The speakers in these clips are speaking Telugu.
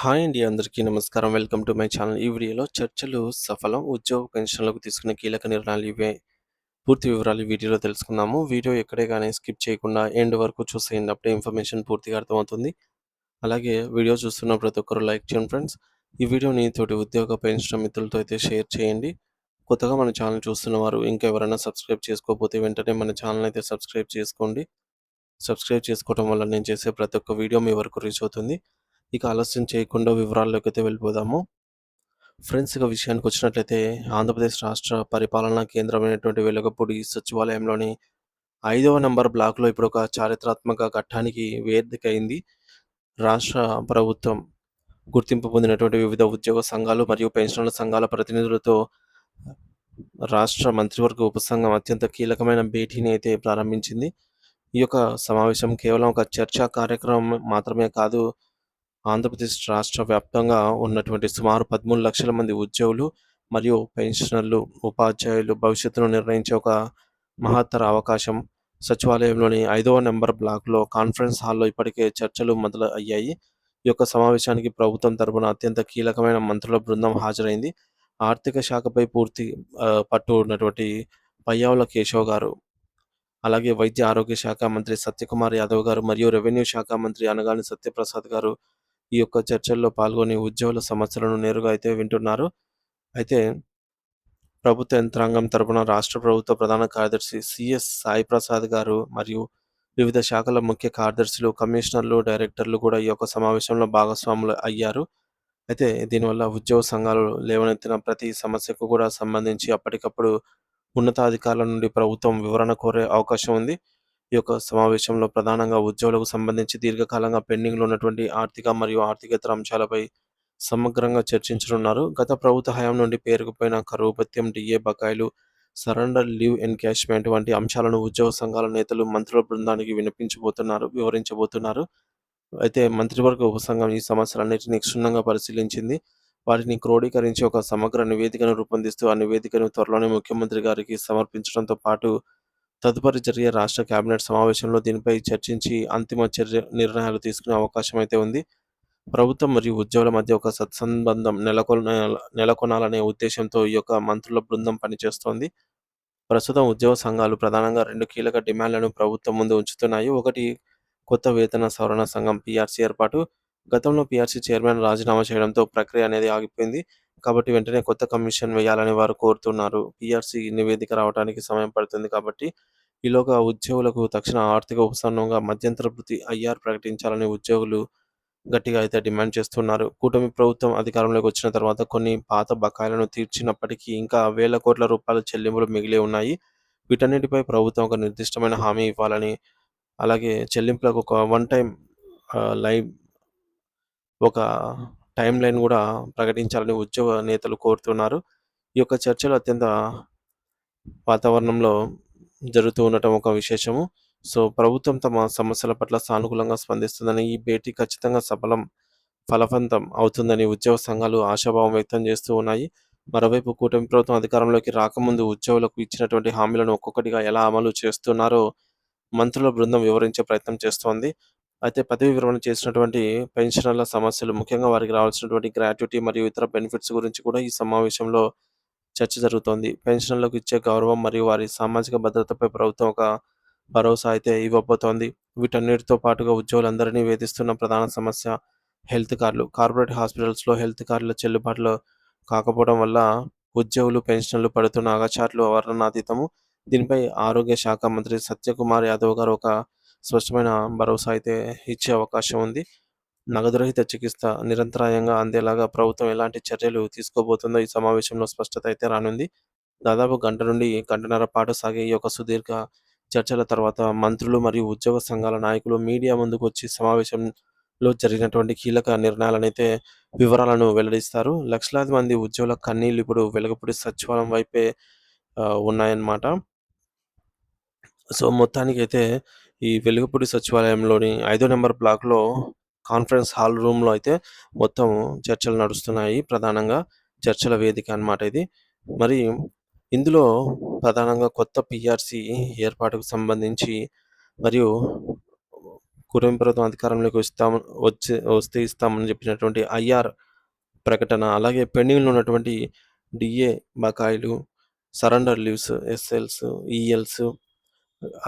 హాయ్ అండి. అందరికీ నమస్కారం. Welcome to my channel. ఈ వీడియోలో చర్చలు సఫలం. ఉద్యోగ పెన్షన్‌లకు తీసుకున్న కీలక నిర్ణయాలు ఇవే. పూర్తి వివరాలు ఈ వీడియోలో తెలుసుకుందాము. వీడియో ఎక్కడే గాని స్కిప్ చేయకుండా ఎండ్ వరకు చూసేయండి. అప్పుడే ఇన్ఫర్మేషన్ పూర్తిగా అర్థమవుతుంది. అలాగే వీడియో చూస్తున్న ప్రతి ఒక్కరు లైక్ చేయండి ఫ్రెండ్స్. ఈ వీడియోని తోటి ఉద్యోగ పెన్షన్ మిత్రులతో అయితే షేర్ చేయండి. కొత్తగా మన ఛానల్ చూస్తున్న వారు ఇంకా ఎవరైనా సబ్స్క్రైబ్ చేసుకోకపోతే వెంటనే మన ఛానల్ అయితే సబ్స్క్రైబ్ చేసుకోండి. సబ్స్క్రైబ్ చేసుకోవడం వల్ల నేను చేసే ప్రతి ఒక్క వీడియో మీ వరకు రీచ్ అవుతుంది. ఇక ఆలస్యం చేయకుండా వివరాల్లోకైతే వెళ్ళిపోదాము. ఫ్రెండ్స్ ఇక విషయానికొచ్చినట్లయితే ఆంధ్రప్రదేశ్ రాష్ట్ర పరిపాలనా కేంద్రమైనటువంటి వెలగపూడి సచివాలయంలోని 5వ నంబర్ బ్లాక్‌లో ఇప్పుడొక చారిత్రాత్మక ఘట్టానికి వేదికైంది. రాష్ట్ర ప్రభుత్వం గుర్తింపు పొందినటువంటి వివిధ ఉద్యోగ సంఘాలు మరియు పెన్షనర్ల సంఘాల ప్రతినిధులతో రాష్ట్ర మంత్రివర్గ ఉపసంఘం అత్యంత కీలకమైన భేటీని అయితే ప్రారంభించింది. ఈ యొక్క సమావేశం కేవలం ఒక చర్చా కార్యక్రమం మాత్రమే కాదు. ఆంధ్రప్రదేశ్ రాష్ట్ర వ్యాప్తంగా ఉన్నటువంటి సుమారు 13,00,000 మంది ఉద్యోగులు మరియు పెన్షనర్లు, ఉపాధ్యాయులు భవిష్యత్తును నిర్ణయించే ఒక మహత్తర అవకాశం. సచివాలయంలోని 5వ నంబర్ బ్లాక్‌లో కాన్ఫరెన్స్ హాల్‌లో ఇప్పటికే చర్చలు మొదలు అయ్యాయి. ఈ యొక్క సమావేశానికి ప్రభుత్వం తరపున అత్యంత కీలకమైన మంత్రుల బృందం హాజరైంది. ఆర్థిక శాఖపై పూర్తి పట్టు ఉన్నటువంటి పయ్యావుల కేశవ్ గారు, అలాగే వైద్య ఆరోగ్య శాఖ మంత్రి సత్యకుమార్ యాదవ్ గారు మరియు రెవెన్యూ శాఖ మంత్రి అనగాని సత్యప్రసాద్ గారు ఈ యొక్క చర్చల్లో పాల్గొని ఉద్యోగుల సమస్యలను నేరుగా అయితే వింటున్నారు. అయితే ప్రభుత్వ యంత్రాంగం తరపున రాష్ట్ర ప్రభుత్వ ప్రధాన కార్యదర్శి సిఎస్ సాయి ప్రసాద్ గారు మరియు వివిధ శాఖల ముఖ్య కార్యదర్శులు, కమిషనర్లు, డైరెక్టర్లు కూడా ఈ యొక్క సమావేశంలో భాగస్వాములు అయ్యారు. అయితే దీనివల్ల ఉద్యోగ సంఘాలు లేవనెత్తిన ప్రతి సమస్యకు కూడా సంబంధించి అప్పటికప్పుడు ఉన్నతాధికారుల నుండి ప్రభుత్వం వివరణ కోరే అవకాశం ఉంది. ఈ యొక్క సమావేశంలో ప్రధానంగా ఉద్యోగులకు సంబంధించి దీర్ఘకాలంగా పెండింగ్‌లో ఉన్నటువంటి ఆర్థిక మరియు ఆర్థికేతర అంశాలపై సమగ్రంగా చర్చించనున్నారు. గత ప్రభుత్వ హయాం నుండి పేరుకుపోయిన కరువు భత్యం, డిఏ బకాయిలు, సరెండర్ లీవ్ ఎన్‌క్యాష్‌మెంట్ వంటి అంశాలను ఉద్యోగ సంఘాల నేతలు మంత్రుల బృందానికి వివరించబోతున్నారు. అయితే మంత్రివర్గ ఉపసంఘం ఈ సమస్యలన్నిటిని క్షుణ్ణంగా పరిశీలించింది. వాటిని క్రోడీకరించి ఒక సమగ్ర నివేదికను రూపొందిస్తూ, ఆ నివేదికను త్వరలోనే ముఖ్యమంత్రి గారికి సమర్పించడంతో పాటు తదుపరి జరిగే రాష్ట్ర కేబినెట్ సమావేశంలో దీనిపై చర్చించి అంతిమ నిర్ణయాలు తీసుకునే అవకాశం అయితే ఉంది. ప్రభుత్వం మరియు ఉద్యోగుల మధ్య ఒక సత్సంబంధం నెలకొనాలనే ఉద్దేశ్యంతో ఈ యొక్క మంత్రుల బృందం పనిచేస్తోంది. ప్రస్తుతం ఉద్యోగ సంఘాలు ప్రధానంగా 2 కీలక డిమాండ్‌లను ప్రభుత్వం ముందు ఉంచుతున్నాయి. ఒకటి, కొత్త వేతన సవరణ సంఘం పీఆర్సీ ఏర్పాటు. గతంలో పీఆర్సీ చైర్మన్ రాజీనామా చేయడంతో ప్రక్రియ అనేది ఆగిపోయింది. కాబట్టి వెంటనే కొత్త కమిషన్ వేయాలని వారు కోరుతున్నారు. పీఆర్సీ నివేదిక రావడానికి సమయం పడుతుంది కాబట్టి ఈలోగా ఉద్యోగులకు తక్షణ ఆర్థిక ఉపశమనంగా మధ్యంతర భృతి ఐఆర్ ప్రకటించాలని ఉద్యోగులు గట్టిగా అయితే డిమాండ్ చేస్తున్నారు. కూటమి ప్రభుత్వం అధికారంలోకి వచ్చిన తర్వాత కొన్ని పాత బకాయిలను తీర్చినప్పటికీ ఇంకా వేల కోట్ల రూపాయల చెల్లింపులు మిగిలి ఉన్నాయి. వీటన్నిటిపై ప్రభుత్వం ఒక నిర్దిష్టమైన హామీ ఇవ్వాలని, అలాగే చెల్లింపులకు ఒక వన్ టైమ్ లైవ్ ఒక టైమ్‌లైన్ గూడా ప్రకటించాలని ఉద్యోగ నేతలు కోరుతున్నారు. ఈ యొక్క చర్చలు అత్యంత వాతావరణంలో జరుగుతూ ఉండటం ఒక విశేషము. సో, ప్రభుత్వం తమ సమస్యల పట్ల సానుకూలంగా స్పందిస్తుందని, ఈ భేటీ ఖచ్చితంగా ఫలవంతం అవుతుందని ఉద్యోగ సంఘాలు ఆశాభావం వ్యక్తం చేస్తూ ఉన్నాయి. మరోవైపు కూటమి ప్రభుత్వం అధికారంలోకి రాకముందు ఉద్యోగులకు ఇచ్చినటువంటి హామీలను ఒక్కొక్కటిగా ఎలా అమలు చేస్తున్నారో మంత్రుల బృందం వివరించే ప్రయత్నం చేస్తోంది. అయితే పదవీ విరమణ చేసినటువంటి పెన్షనర్ల సమస్యలు, ముఖ్యంగా వారికి రావాల్సినటువంటి గ్రాట్యుటీ మరియు ఇతర బెనిఫిట్స్ గురించి కూడా ఈ సమావేశంలో చర్చ జరుగుతోంది. పెన్షనర్లకు ఇచ్చే గౌరవం మరియు వారి సామాజిక భద్రతపై ప్రభుత్వం ఒక భరోసా అయితే ఇవ్వబోతోంది. వీటన్నిటితో పాటుగా ఉద్యోగులందరినీ వేధిస్తున్న ప్రధాన సమస్య హెల్త్ కార్డులు. కార్పొరేట్ హాస్పిటల్స్‌లో హెల్త్ కార్డుల చెల్లుబాటులో కాకపోవడం వల్ల ఉద్యోగులు, పెన్షనర్లు పడుతున్న అగచాట్లు వర్ణనాతీతము. దీనిపై ఆరోగ్య శాఖ మంత్రి సత్యకుమార్ యాదవ్ గారు ఒక స్పష్టమైన భరోసా అయితే ఇచ్చే అవకాశం ఉంది. నగదురహిత చికిత్స నిరంతరాయంగా అందేలాగా ప్రభుత్వం ఎలాంటి చర్యలు తీసుకోబోతుందో ఈ సమావేశంలో స్పష్టత అయితే రానుంది. దాదాపు గంట నుండి గంటన్నర పాటు సాగే ఈ యొక్క సుదీర్ఘ చర్చల తర్వాత మంత్రులు మరియు ఉద్యోగ సంఘాల నాయకులు మీడియా ముందుకొచ్చి సమావేశంలో జరిగినటువంటి కీలక నిర్ణయాలనైతే వివరాలను వెల్లడిస్తారు. లక్షలాది మంది ఉద్యోగుల కన్నీళ్లు ఇప్పుడు వెలగపూడి సచివాలయం వైపే ఉన్నాయన్నమాట. సో, మొత్తానికైతే ఈ వెలుగుపూడి సచివాలయంలోని 5 నంబర్ బ్లాక్‌లో కాన్ఫరెన్స్ హాల్ రూమ్‌లో అయితే మొత్తం చర్చలు నడుస్తున్నాయి. ప్రధానంగా చర్చల వేదిక అన్నమాట ఇది. మరి ఇందులో ప్రధానంగా కొత్త పీఆర్సీ ఏర్పాటుకు సంబంధించి మరియు కూటమి ప్రభుత్వం అధికారంలోకి వస్తే ఇస్తామని చెప్పినటువంటి ఐఆర్ ప్రకటన, అలాగే పెండింగ్‌లో ఉన్నటువంటి డీఏ బకాయిలు, సరెండర్ లీవ్స్, ఎస్ఎల్స్, ఈఎల్స్,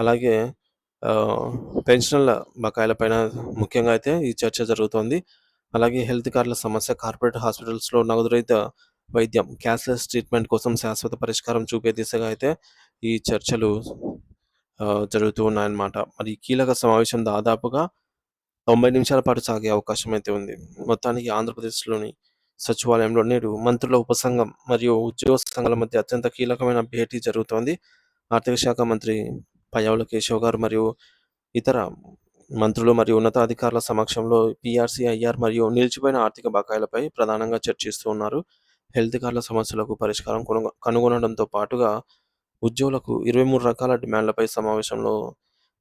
అలాగే ఆహ్, పెన్షన్‌ల బకాయిలపైన ముఖ్యంగా అయితే ఈ చర్చ జరుగుతోంది. అలాగే హెల్త్ కార్డ్‌ల సమస్య, కార్పొరేట్ హాస్పిటల్స్‌లో నగదు రహిత వైద్యం, క్యాష్‌లెస్ ట్రీట్మెంట్ కోసం శాశ్వత పరిష్కారం చూపే దిశగా అయితే ఈ చర్చలు జరుగుతూ ఉన్నాయన్నమాట. మరి ఈ కీలక సమావేశం దాదాపుగా 90 నిమిషాల పాటు సాగే అవకాశం అయితే ఉంది. మొత్తానికి ఆంధ్రప్రదేశ్‌లోని సచివాలయంలో నేడు మంత్రుల ఉపసంఘం మరియు ఉద్యోగ సంఘాల మధ్య అత్యంత కీలకమైన భేటీ జరుగుతోంది. ఆర్థిక శాఖ మంత్రి పయ్యావుల కేశవ్ గారు మరియు ఇతర మంత్రులు మరియు ఉన్నతాధికారుల సమక్షంలో పీఆర్సీ, ఐఆర్ మరియు నిలిచిపోయిన ఆర్థిక బకాయిలపై ప్రధానంగా చర్చిస్తూ ఉన్నారు. హెల్త్ కార్డుల సమస్యలకు పరిష్కారం కనుగొనడంతో పాటుగా ఉద్యోగులకు 23 రకాల డిమాండ్లపై సమావేశంలో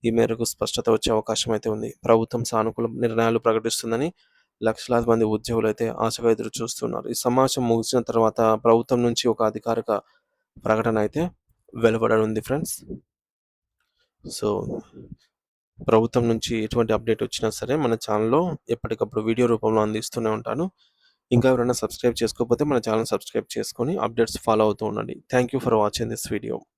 ఈ మేరకు స్పష్టత వచ్చే అవకాశం అయితే ఉంది. ప్రభుత్వం సానుకూల నిర్ణయాలు ప్రకటిస్తుందని లక్షలాది మంది ఉద్యోగులైతే ఆశగా ఎదురు చూస్తున్నారు. ఈ సమావేశం ముగిసిన తర్వాత ప్రభుత్వం నుంచి ఒక అధికారిక ప్రకటన అయితే వెలువడనుంది ఫ్రెండ్స్. సో, ప్రభుత్వం నుంచి ఎటువంటి అప్డేట్ వచ్చినా సరే మన ఛానల్‌లో ఎప్పటికప్పుడు వీడియో రూపంలో అందిస్తూనే ఉంటాను. ఇంకా ఎవరైనా సబ్స్క్రైబ్ చేసుకోకపోతే మన ఛానల్ సబ్స్క్రైబ్ చేసుకొని అప్డేట్స్ ఫాలో అవుతూ ఉండండి. Thank you for watching this video.